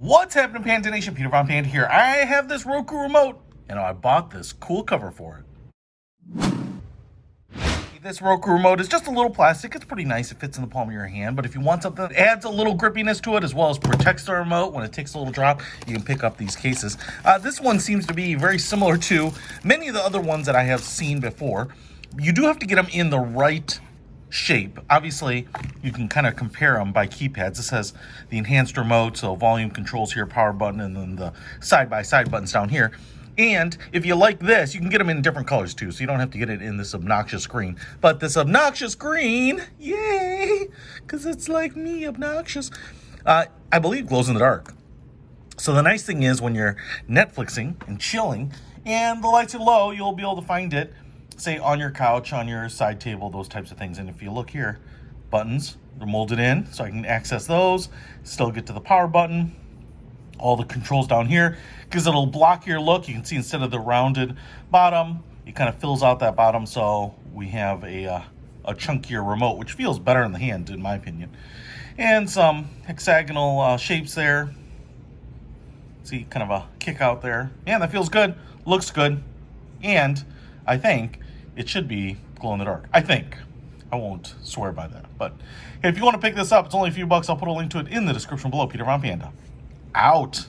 What's happening, Panda Nation? Peter Von Panda here. I have this Roku remote, and I bought this cool cover for it. This Roku remote is just a little plastic. It's pretty nice. It fits in the palm of your hand. But if you want something that adds a little grippiness to it, as well as protects the remote when it takes a little drop, you can pick up these cases. This one seems to be very similar to many of the other ones that I have seen before. You do have to get them in the right shape. Obviously, you can kind of compare them by keypads. This has the enhanced remote, so volume controls here, power button, and then the side-by-side buttons down here. And if you like this, you can get them in different colors too, so you don't have to get it in this obnoxious green. But this obnoxious green, yay, because it's like me, obnoxious, I believe glows in the dark. So the nice thing is when you're Netflixing and chilling and the lights are low, you'll be able to find it, say, on your couch, on your side table, those types of things. And if you look here, buttons are molded in, so I can access those, still get to the power button, all the controls down here, because it'll block your look. You can see instead of the rounded bottom, it kind of fills out that bottom, so we have a chunkier remote, which feels better in the hand, in my opinion. And some hexagonal shapes there. See, kind of a kick out there. And that feels good, looks good, and I think it should be glow in the dark. I think. I won't swear by that. But if you want to pick this up, it's only a few bucks. I'll put a link to it in the description below. Peter Von Panda. Out.